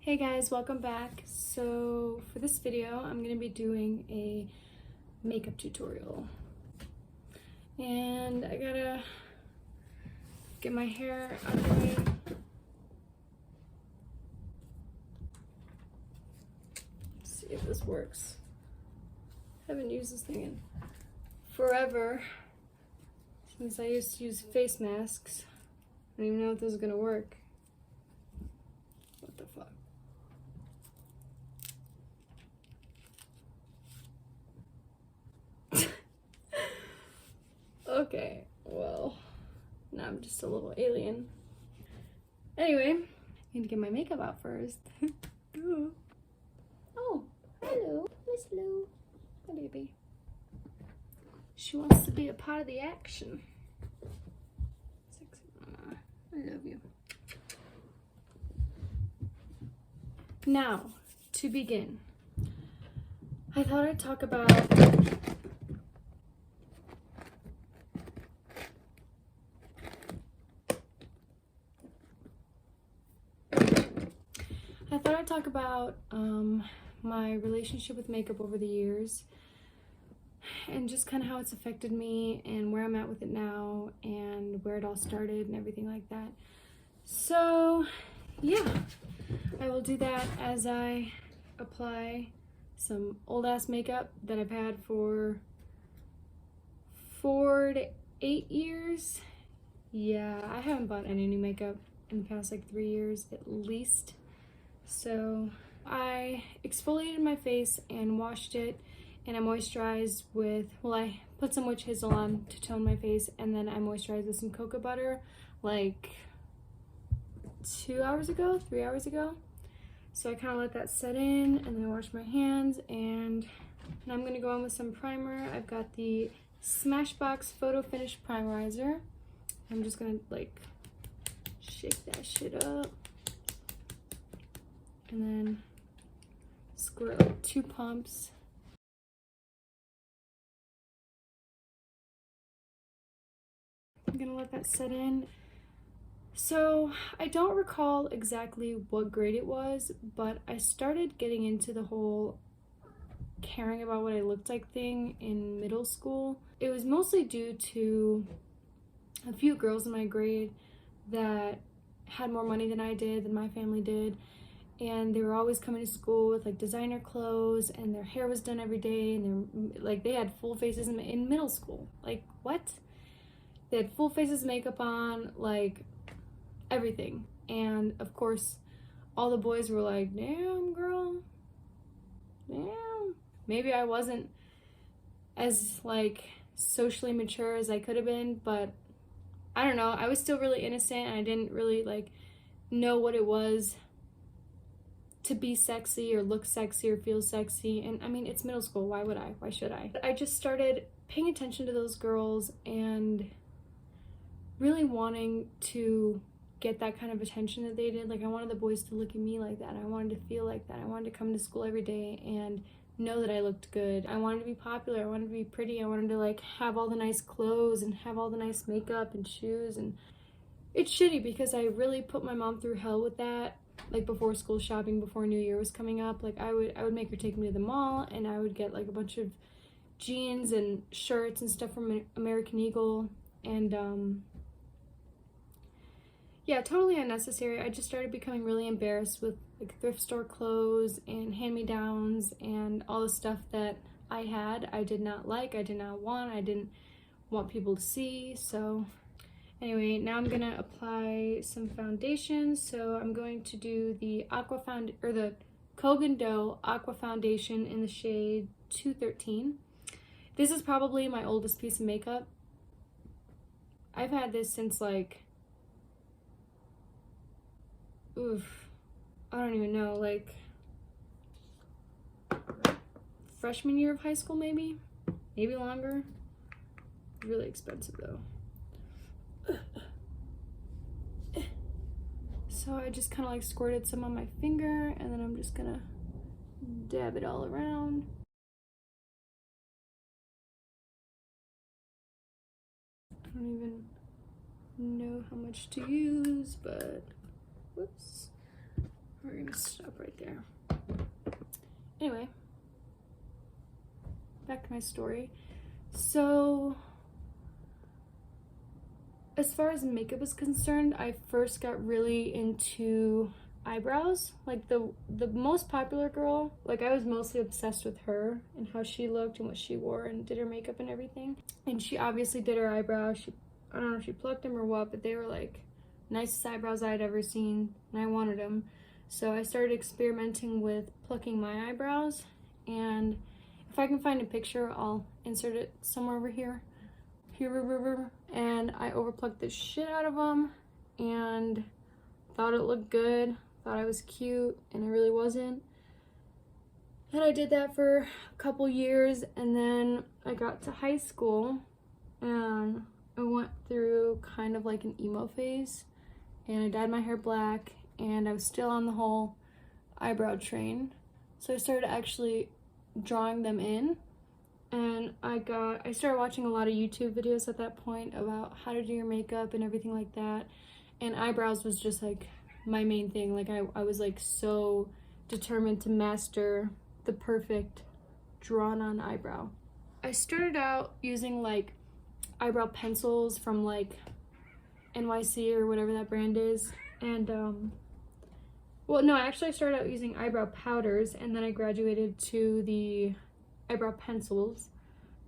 Hey guys, welcome back. So for this video, I'm going to be doing a makeup tutorial. And I gotta get my hair out of the way. Let's see if this works. I haven't used this thing in forever, since I used to use face masks. I don't even know if this is going to work. What the fuck? Okay, well, now I'm just a little alien. Anyway, I need to get my makeup out first. Oh, hello, Miss Lou. Hi, baby. She wants to be a part of the action. Sexy mama, I love you. Now, to begin, I thought I'd talk about my relationship with makeup over the years and just kind of how it's affected me and where I'm at with it now and where it all started and everything like that. So yeah, I will do that as I apply some old ass makeup that I've had for 4 to 8 years. Yeah, I haven't bought any new makeup in the past like 3 years at least. So I exfoliated my face and washed it, and I moisturized with, well, I put some witch hazel on to tone my face, and then I moisturized with some cocoa butter like 3 hours ago. So I kind of let that set in, and then I washed my hands, and I'm going to go on with some primer. I've got the Smashbox Photo Finish Primerizer. I'm just going to like shake that shit up. And then squirt like 2 pumps. I'm gonna let that set in. So I don't recall exactly what grade it was, but I started getting into the whole caring about what I looked like thing in middle school. It was mostly due to a few girls in my grade that had more money than I did, than my family did. And they were always coming to school with like designer clothes, and their hair was done every day, and they had full faces in middle school. Like, what? They had full faces makeup on, like everything. And of course all the boys were like, damn girl, damn. Maybe I wasn't as like socially mature as I could have been, but I don't know, I was still really innocent, and I didn't really like know what it was to be sexy or look sexy or feel sexy. And I mean, it's middle school, why should I? I just started paying attention to those girls and really wanting to get that kind of attention that they did. Like, I wanted the boys to look at me like that. I wanted to feel like that. I wanted to come to school every day and know that I looked good. I wanted to be popular. I wanted to be pretty. I wanted to like have all the nice clothes and have all the nice makeup and shoes. And it's shitty because I really put my mom through hell with that. Like, before school shopping, before New Year was coming up, like I would make her take me to the mall, and I would get like a bunch of jeans and shirts and stuff from American Eagle, and yeah, totally unnecessary. I just started becoming really embarrassed with like thrift store clothes and hand-me-downs and all the stuff that I had. I did not like, I did not want, I didn't want people to see. So anyway, now I'm gonna apply some foundation. So I'm going to do the the Kogan Dough Aqua Foundation in the shade 213. This is probably my oldest piece of makeup. I've had this since like, I don't even know, like freshman year of high school, maybe longer. Really expensive though. So I just kind of like squirted some on my finger, and then I'm just gonna dab it all around. I don't even know how much to use, but whoops. We're gonna stop right Anyway, back to my story. So as far as makeup is concerned, I first got really into eyebrows. Like the most popular girl, like I was mostly obsessed with her and how she looked and what she wore and did her makeup and everything. And she obviously did her eyebrows. I don't know if she plucked them or what, but they were like nicest eyebrows I had ever seen, and I wanted them. So I started experimenting with plucking my eyebrows, and if I can find a picture, I'll insert it somewhere over here. And I overplucked the shit out of them and thought it looked good, thought I was cute, and I really wasn't. And I did that for a couple years, and then I got to high school and I went through kind of like an emo phase, and I dyed my hair black, and I was still on the whole eyebrow train. So I started actually drawing them in, and I started watching a lot of YouTube videos at that point about how to do your makeup and everything like that. And eyebrows was just like my main thing. Like I was like so determined to master the perfect drawn on eyebrow. I started out using like eyebrow pencils from like NYC or whatever that brand is, and well, no, actually I started out using eyebrow powders, and then I graduated to the eyebrow pencils,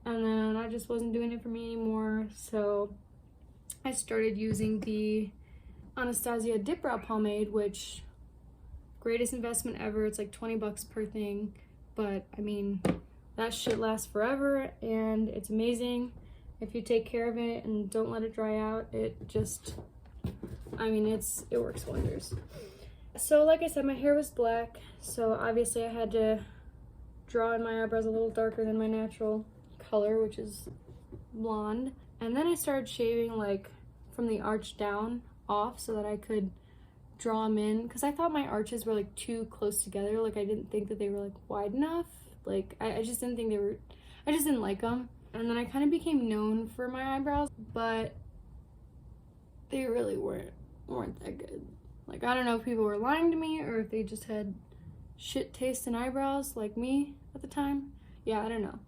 and then I just wasn't doing it for me anymore, so I started using the Anastasia Dip Brow Pomade, which greatest investment ever. It's like 20 bucks per thing, but I mean that shit lasts forever and it's amazing. If you take care of it and don't let it dry out, it just, I mean, it works wonders. So like I said, my hair was black, so obviously I had to draw in my eyebrows a little darker than my natural color, which is blonde. And then I started shaving like from the arch down off so that I could draw them in, because I thought my arches were like too close together. Like I didn't think that they were like wide enough. Like I just didn't think they were, I just didn't like them. And then I kind of became known for my eyebrows, but they really weren't that good. Like I don't know if people were lying to me or if they just had shit taste in eyebrows like me at the time. Yeah, I don't know.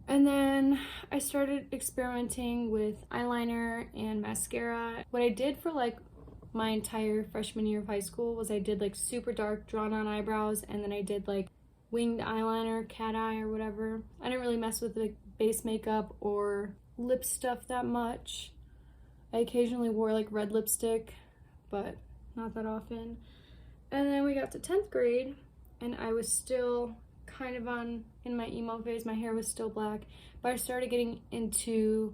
And then I started experimenting with eyeliner and mascara. What I did for like my entire freshman year of high school was I did like super dark drawn on eyebrows, and then I did like winged eyeliner, cat eye or whatever. I didn't really mess with like base makeup or lip stuff that much. I occasionally wore like red lipstick, but not that often. And then we got to 10th grade, and I was still kind of in my emo phase. My hair was still black, but I started getting into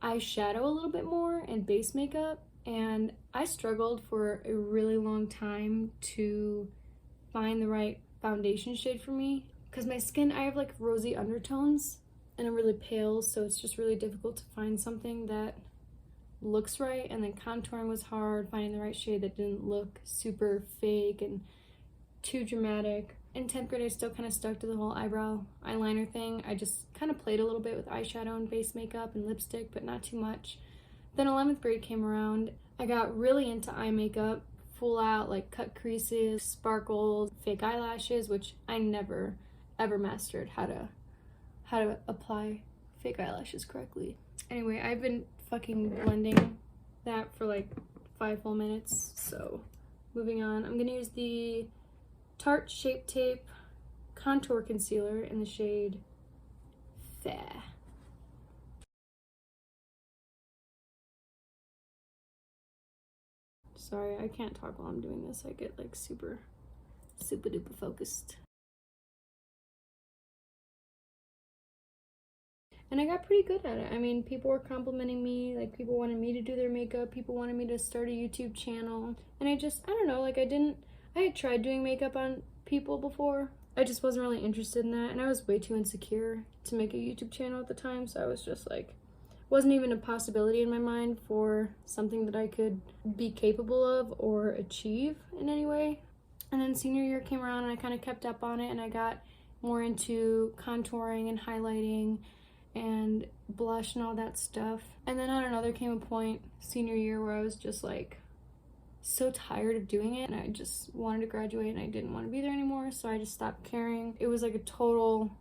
eyeshadow a little bit more and base makeup, and I struggled for a really long time to find the right foundation shade for me, because my skin, I have like rosy undertones and I'm really pale, so it's just really difficult to find something that looks right. And then contouring was hard, finding the right shade that didn't look super fake and too dramatic. In 10th grade I still kind of stuck to the whole eyebrow eyeliner thing. I just kind of played a little bit with eyeshadow and base makeup and lipstick, but not too much. Then 11th grade came around. I got really into eye makeup, full out like cut creases, sparkles, fake eyelashes, which I never ever mastered how to apply fake eyelashes correctly. Anyway, I've been fucking blending that for like 5 full minutes, so moving on. I'm gonna use the Tarte Shape Tape Contour Concealer in the shade Fair. Sorry, I can't talk while I'm doing this. I get like super duper focused. And I got pretty good at it. I mean, people were complimenting me, like people wanted me to do their makeup, people wanted me to start a YouTube channel. And I don't know, like I had tried doing makeup on people before. I just wasn't really interested in that, and I was way too insecure to make a YouTube channel at the time, so I was just like, wasn't even a possibility in my mind for something that I could be capable of or achieve in any way. And then senior year came around and I kind of kept up on it, and I got more into contouring and highlighting and blush and all that stuff. And then I don't know, there came a point senior year where I was just like so tired of doing it, and I just wanted to graduate and I didn't want to be there anymore, so I just stopped caring. It was like a total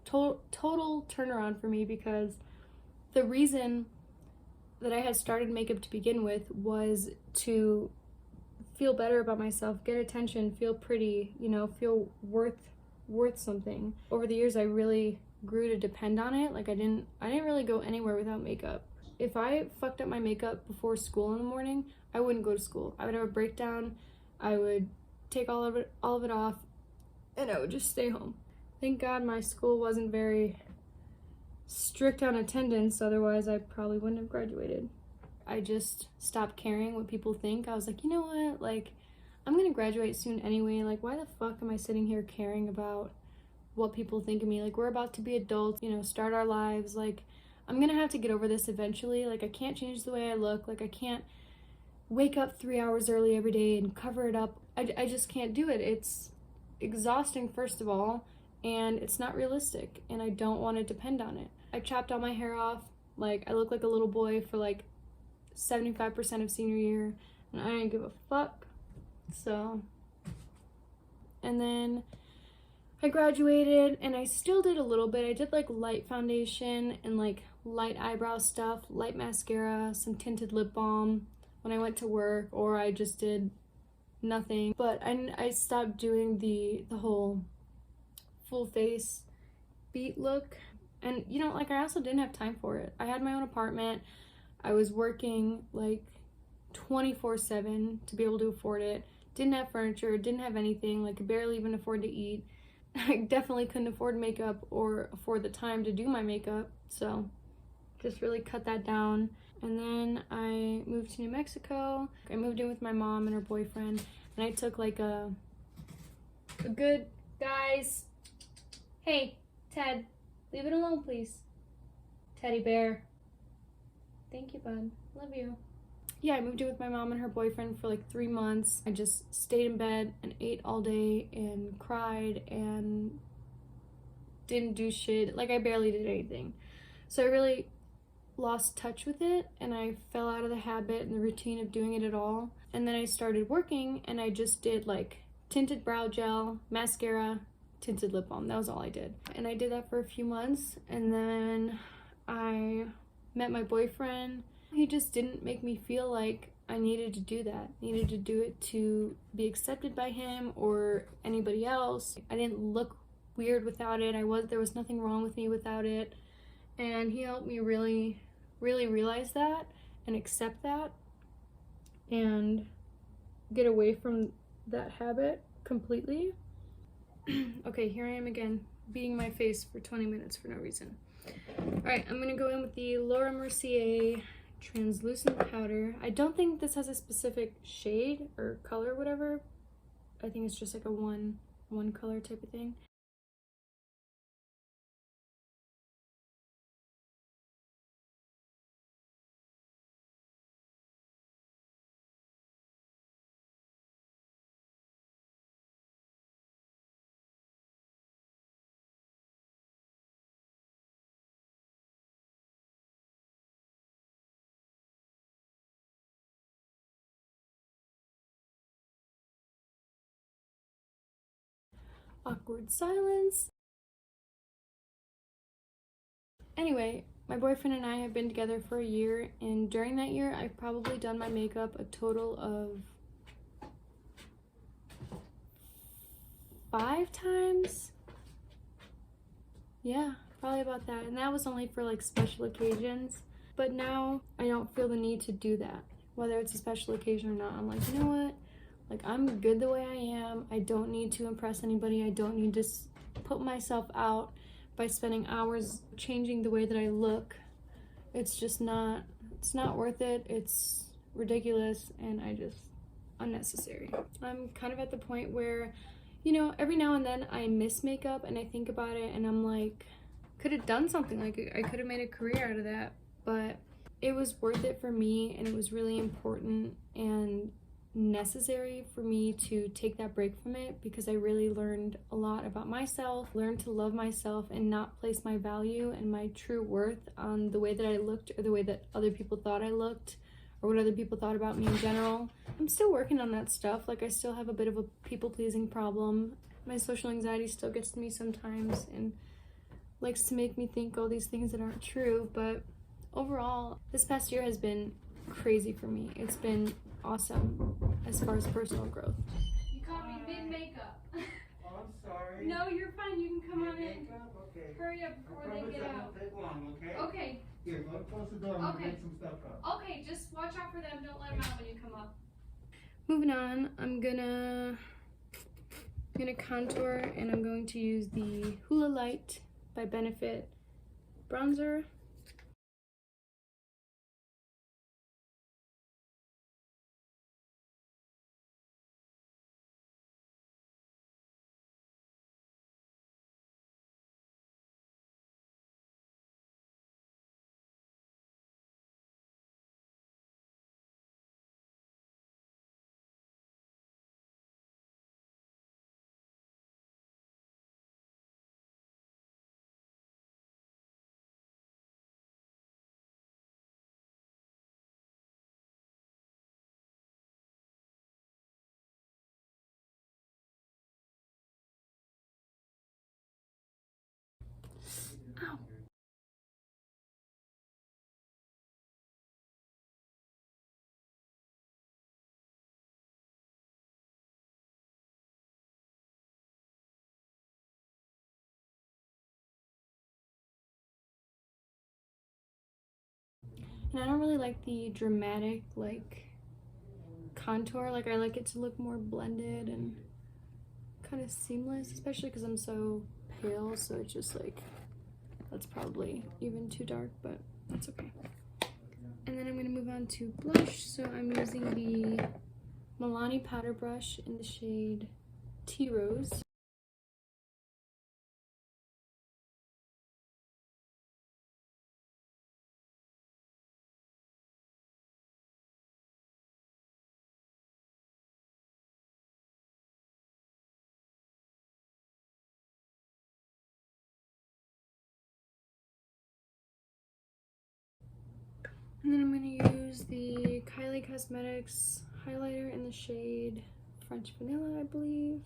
turnaround for me, because the reason that I had started makeup to begin with was to feel better about myself, get attention, feel pretty, you know, feel worth something. Over the years I really grew to depend on it. Like I didn't really go anywhere without makeup. If I fucked up my makeup before school in the morning, I wouldn't go to school. I would have a breakdown. I would take all of it off, and I would just stay home. Thank God my school wasn't very strict on attendance, otherwise I probably wouldn't have graduated. I just stopped caring what people think. I was like, you know what, like, I'm gonna graduate soon anyway. Like, why the fuck am I sitting here caring about what people think of me? Like, we're about to be adults, you know, start our lives. Like, I'm gonna have to get over this eventually. Like, I can't change the way I look. Like, I can't wake up 3 hours early every day and cover it up. I just can't do it. It's exhausting, first of all, and it's not realistic, and I don't want to depend on it. I chopped all my hair off. Like, I look like a little boy for like 75% of senior year, and I didn't give a fuck. So, and then I graduated, and I still did a little bit. I did like light foundation and like light eyebrow stuff, light mascara, some tinted lip balm when I went to work, or I just did nothing. But I stopped doing the whole full face beat look. And you know, like, I also didn't have time for it. I had my own apartment. I was working like 24/7 to be able to afford it. Didn't have furniture, didn't have anything, like, could barely even afford to eat. I definitely couldn't afford makeup or afford the time to do my makeup, so just really cut that down. And then I moved to New Mexico. I moved in with my mom and her boyfriend, and I took like a good, guys, hey, Ted, leave it alone, please. Teddy bear. Thank you, bud. Love you. Yeah, I moved in with my mom and her boyfriend for like 3 months. I just stayed in bed and ate all day and cried and didn't do shit. Like, I barely did anything. So I really lost touch with it, and I fell out of the habit and the routine of doing it at all. And then I started working, and I just did like tinted brow gel, mascara, tinted lip balm. That was all I did. And I did that for a few months, and then I met my boyfriend. He just didn't make me feel like I needed to do that. Needed to do it to be accepted by him or anybody else. I didn't look weird without it. There was nothing wrong with me without it. And he helped me really, really realize that and accept that and get away from that habit completely. Okay, here I am again, beating my face for 20 minutes for no reason. Alright, I'm gonna go in with the Laura Mercier translucent powder. I don't think this has a specific shade or color, whatever. I think it's just like a one color type of thing. Awkward silence. Anyway, my boyfriend and I have been together for a year, and during that year I've probably done my makeup a total of 5 times. Yeah, probably about that. And that was only for like special occasions. But now I don't feel the need to do that. Whether it's a special occasion or not, I'm like, you know what? Like, I'm good the way I am. I don't need to impress anybody. I don't need to put myself out by spending hours changing the way that I look. It's just not, it's not worth it. It's ridiculous, and unnecessary. I'm kind of at the point where, you know, every now and then I miss makeup and I think about it and I'm like, could have done something. Like, I could have made a career out of that. But it was worth it for me, and it was really important and necessary for me to take that break from it, because I really learned a lot about myself, learned to love myself and not place my value and my true worth on the way that I looked or the way that other people thought I looked or what other people thought about me in general. I'm still working on that stuff. Like, I still have a bit of a people-pleasing problem. My social anxiety still gets to me sometimes and likes to make me think all these things that aren't true. But overall, this past year has been crazy for me. It's been awesome as far as personal growth. You caught me mid-makeup. Oh, I'm sorry. No, you're fine. You can come on in. Okay. Hurry up before they get out. Take long, okay? Okay. Here, go and close the door. I'm gonna get some stuff up. Okay, just watch out for them. Don't let them out when you come up. Moving on, I'm gonna contour, and I'm going to use the Hula Light by Benefit bronzer. Ow. And I don't really like the dramatic, like, contour. Like, I like it to look more blended and kind of seamless, especially because I'm so pale, so it's just like, that's probably even too dark, but that's okay. And then I'm going to move on to blush. So I'm using the Milani powder brush in the shade Tea Rose. And then I'm going to use the Kylie Cosmetics highlighter in the shade French Vanilla, I believe.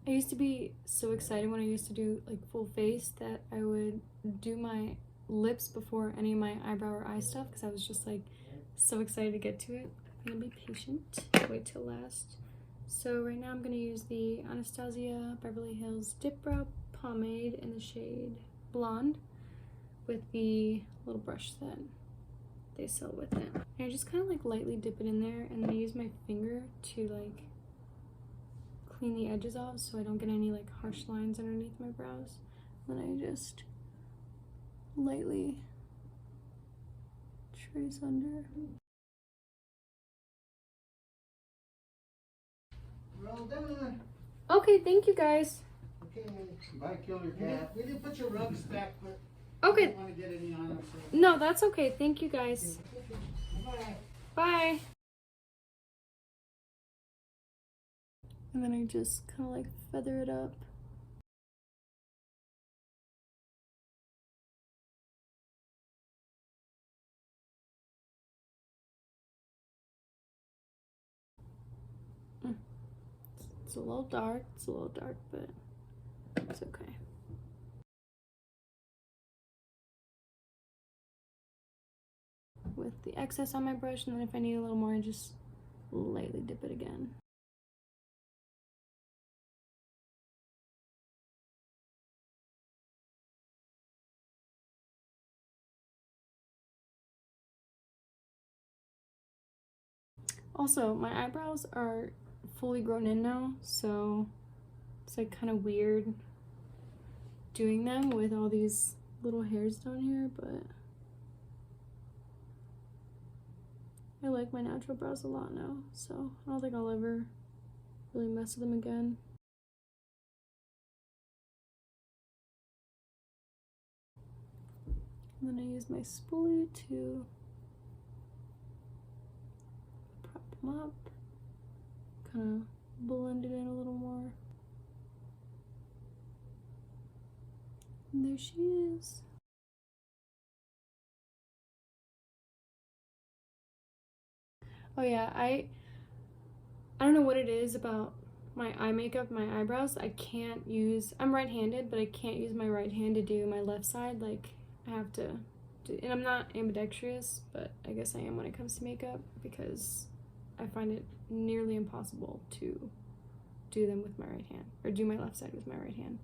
I used to be so excited when I used to do like full face that I would do my lips before any of my eyebrow or eye stuff because I was just like so excited to get to it. I'm gonna be patient, wait till last. So right now I'm gonna use the Anastasia Beverly Hills Dip Brow Pomade in the shade Blonde with the little brush that they sell with it. And I just kind of like lightly dip it in there, and then I use my finger to like clean the edges off so I don't get any like harsh lines underneath my brows. Then I just lightly trace under. Well done. Okay, thank you guys. Okay, bye, Killer Cat. We didn't put your rugs back, but Okay. I don't want to get any on them. So. No, that's okay. Thank you guys. Bye. Bye. And then I just kind of like feather it up. It's a little dark, but it's okay. With the excess on my brush, and then if I need a little more, I just lightly dip it again. Also, my eyebrows are fully grown in now, so it's like kind of weird doing them with all these little hairs down here, but I like my natural brows a lot now, so I don't think I'll ever really mess with them again. And then I use my spoolie to prop them up, kind of blend it in a little more. And there she is. Oh yeah, I don't know what it is about my eye makeup, my eyebrows. I'm right-handed, but I can't use my right hand to do my left side. Like, I have to do, and I'm not ambidextrous, but I guess I am when it comes to makeup, because I find it nearly impossible to do them with my right hand, or do my left side with my right hand.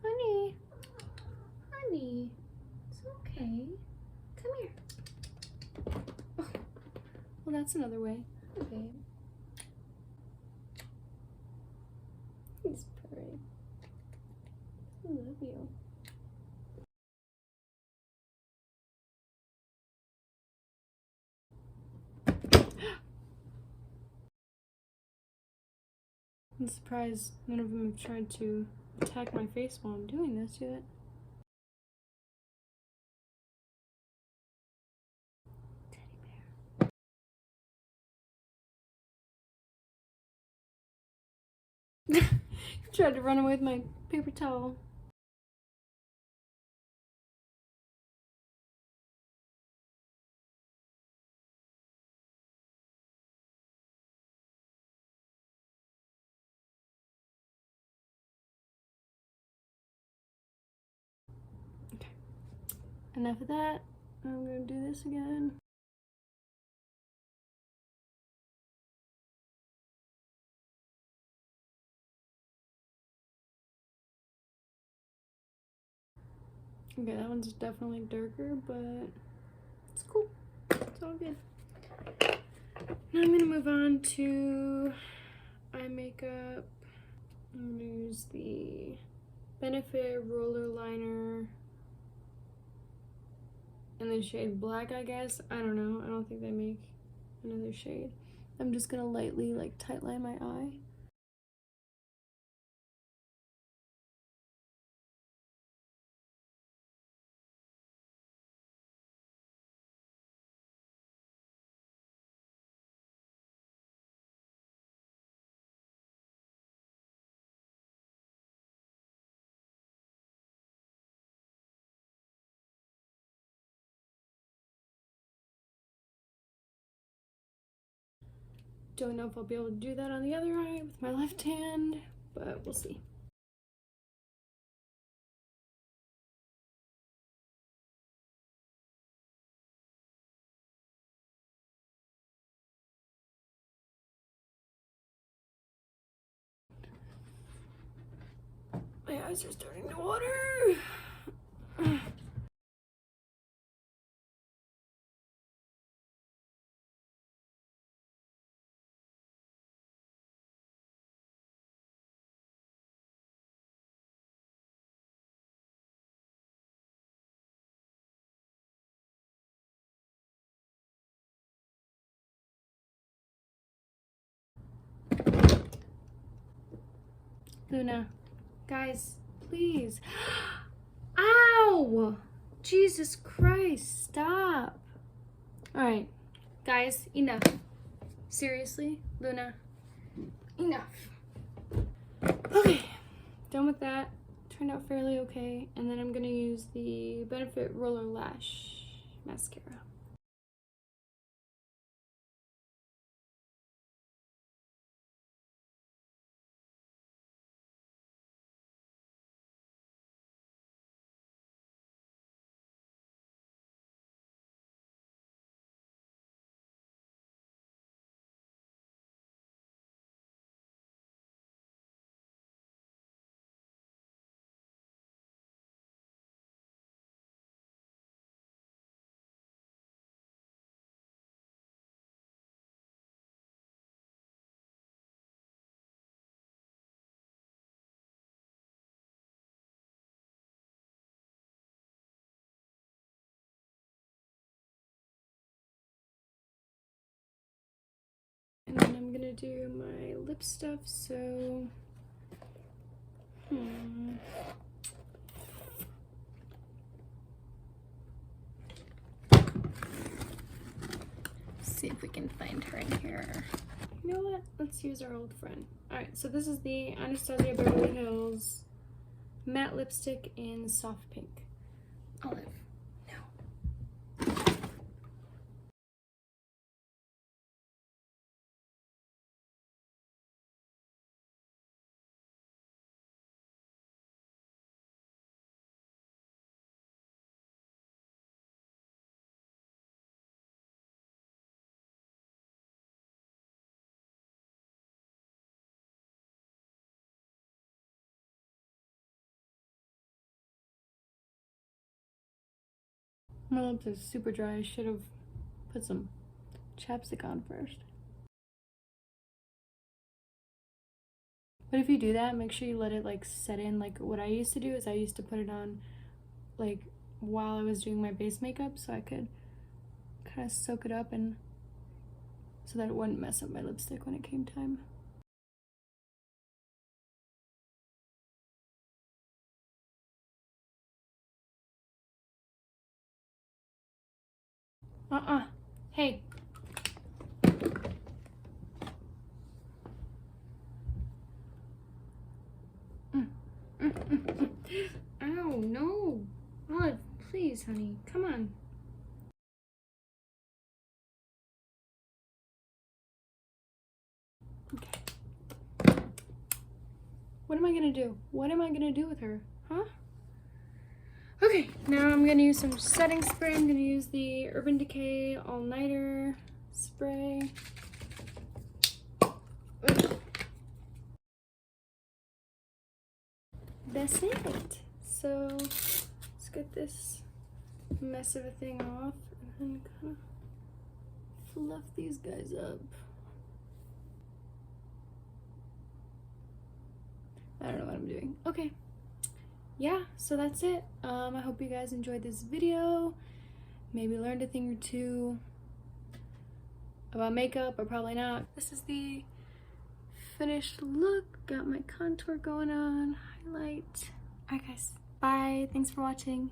Honey, honey, it's okay. Come here. Oh, well, that's another way. Okay. He's purring. I love you. I'm surprised none of them have tried to attack my face while I'm doing this yet. Teddy bear. You tried to run away with my paper towel. Okay. Enough of that. I'm gonna do this again. Okay, that one's definitely darker, but it's cool. It's all good. Now I'm gonna move on to eye makeup. I'm gonna use the Benefit Roller Liner in the shade Black, I guess. I don't know. I don't think they make another shade. I'm just gonna lightly like tightline my eye. Don't know if I'll be able to do that on the other eye with my left hand, but we'll see. My eyes are starting to water. Luna, guys, please. Ow! Jesus Christ, stop. Alright, guys, enough. Seriously, Luna, enough. Okay, done with that. Turned out fairly okay. And then I'm gonna use the Benefit Roller Lash Mascara. And then I'm gonna do my lip stuff, so see if we can find her in here. You know what? Let's use our old friend. Alright, so this is the Anastasia Beverly Hills matte lipstick in soft pink. Olive. No. My lips are super dry. I should have put some chapstick on first. But if you do that, make sure you let it like set in. Like what I used to do is I used to put it on like while I was doing my base makeup so I could kind of soak it up and so that it wouldn't mess up my lipstick when it came time. Hey. Ow, no. Olive, please, honey. Come on. Okay. What am I gonna do? What am I gonna do with her? Huh? Okay, now I'm gonna use some setting spray. I'm gonna use the Urban Decay All Nighter spray. That's it. So let's get this mess of a thing off and then kind of fluff these guys up. I don't know what I'm doing. Okay. Yeah, so that's it. I hope you guys enjoyed this video. Maybe learned a thing or two about makeup, or probably not. This is the finished look. Got my contour going on, highlight. Alright guys, bye. Thanks for watching.